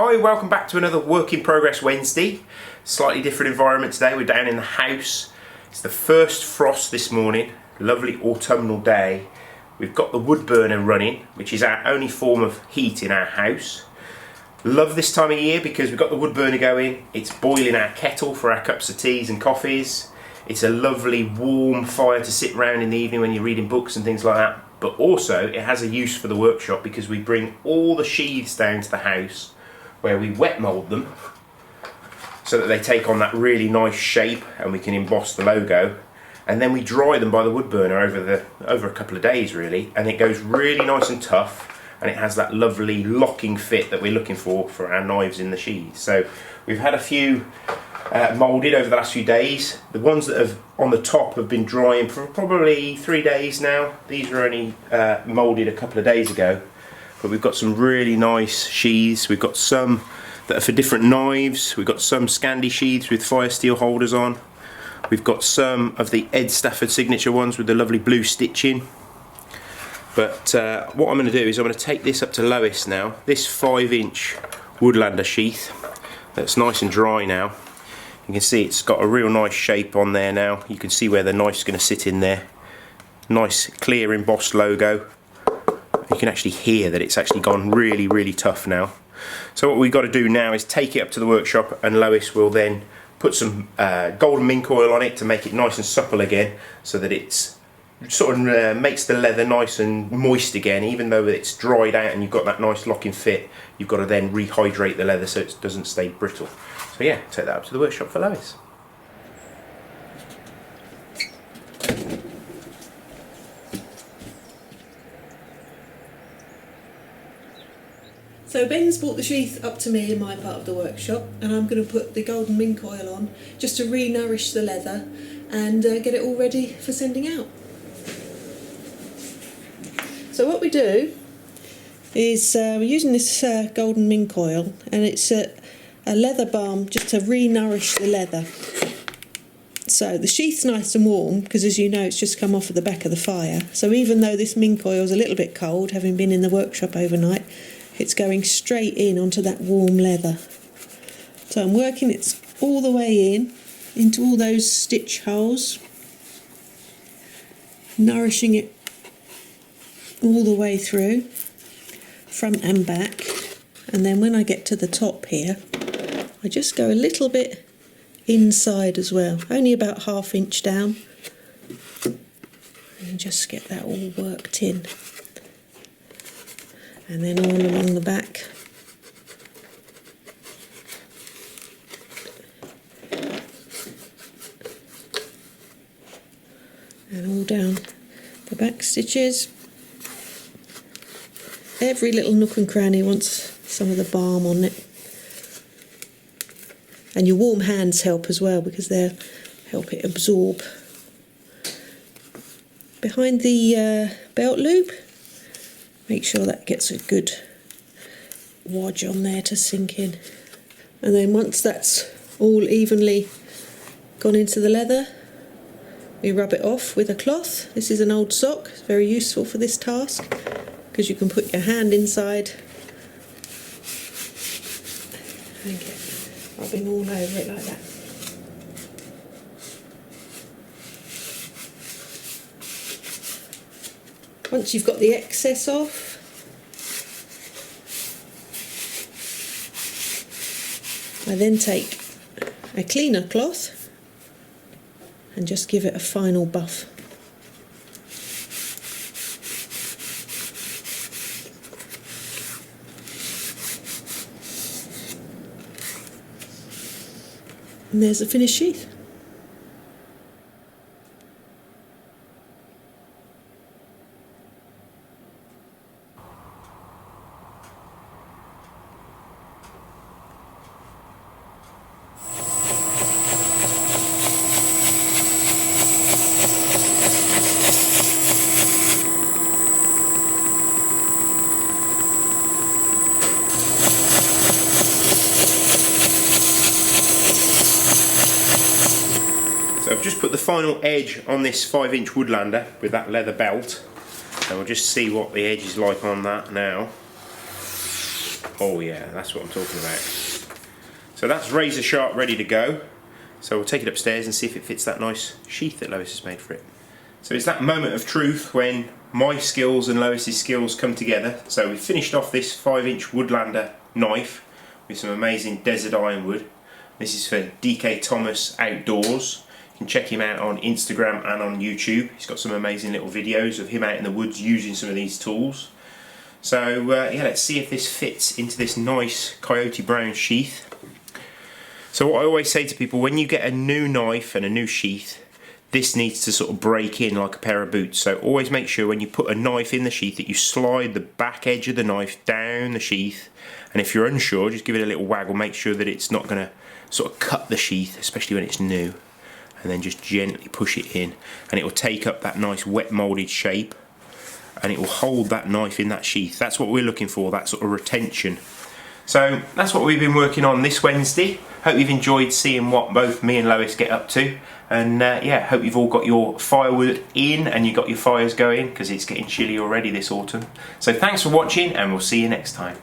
Hi, welcome back to another Work in Progress Wednesday. Slightly different environment today. We're down in the house. It's the first frost this morning. Lovely autumnal day. We've got the wood burner running, which is our only form of heat in our house. Love this time of year because we've got the wood burner going. It's boiling our kettle for our cups of teas and coffees. It's a lovely warm fire to sit around in the evening when you're reading books and things like that. But also it has a use for the workshop because we bring all the sheaths down to the house where we wet mould them so that they take on that really nice shape and we can emboss the logo, and then we dry them by the wood burner over a couple of days really, and it goes really nice and tough, and it has that lovely locking fit that we're looking for our knives in the sheath. So we've had a few moulded over the last few days. The ones that have on the top have been drying for probably 3 days now. These were only moulded a couple of days ago. But we've got some really nice sheaths. We've got some that are for different knives. We've got some Scandi sheaths with fire steel holders on. We've got some of the Ed Stafford signature ones with the lovely blue stitching. But what I'm going to do is I'm going to take this up to Lois now. This 5-inch Woodlander sheath that's nice and dry now. You can see it's got a real nice shape on there now. You can see where the knife's going to sit in there. Nice clear embossed logo. You can actually hear that it's actually gone really tough now. So what we've got to do now is take it up to the workshop, and Lois will then put some golden mink oil on it to make it nice and supple again, so that it's sort of makes the leather nice and moist again. Even though it's dried out and you've got that nice locking fit, you've got to then rehydrate the leather so it doesn't stay brittle. So yeah, take that up to the workshop for Lois. So Ben's brought the sheath up to me in my part of the workshop, and I'm going to put the golden mink oil on just to re-nourish the leather and get it all ready for sending out. So what we do is we're using this golden mink oil, and it's a leather balm just to re-nourish the leather. So the sheath's nice and warm because, as you know, it's just come off of the back of the fire. So even though this mink oil is a little bit cold, having been in the workshop overnight, it's going straight in onto that warm leather. So I'm working it all the way in, into all those stitch holes, nourishing it all the way through, front and back. And then when I get to the top here, I just go a little bit inside as well, only about ½ inch down, and just get that all worked in. And then all along the back. And all down the back stitches. Every little nook and cranny wants some of the balm on it. And your warm hands help as well because they'll help it absorb. Behind the belt loop, make sure that gets a good wodge on there to sink in. And then once that's all evenly gone into the leather, we rub it off with a cloth. This is an old sock, it's very useful for this task because you can put your hand inside and get rubbing all over it like that. Once you've got the excess off, I then take a cleaner cloth and just give it a final buff. And there's the finished sheath. So I've just put the final edge on this 5-inch Woodlander with that leather belt, and we'll just see what the edge is like on that now. Oh yeah, that's what I'm talking about. So that's razor sharp, ready to go. So we'll take it upstairs and see if it fits that nice sheath that Lois has made for it. So it's that moment of truth when my skills and Lois's skills come together. So we finished off this 5-inch Woodlander knife with some amazing desert ironwood. This is for DK Thomas Outdoors. You can check him out on Instagram and on YouTube. He's got some amazing little videos of him out in the woods using some of these tools. So yeah, let's see if this fits into this nice coyote brown sheath. So what I always say to people, when you get a new knife and a new sheath, this needs to sort of break in like a pair of boots. So always make sure when you put a knife in the sheath that you slide the back edge of the knife down the sheath. And if you're unsure, just give it a little waggle, make sure that it's not going to sort of cut the sheath, especially when it's new. And then just gently push it in, and it will take up that nice wet moulded shape, and it will hold that knife in that sheath. That's what we're looking for, that sort of retention. So that's what we've been working on this Wednesday. Hope you've enjoyed seeing what both me and Lois get up to, and yeah, hope you've all got your firewood in and you got your fires going, because it's getting chilly already this autumn. So thanks for watching, and we'll see you next time.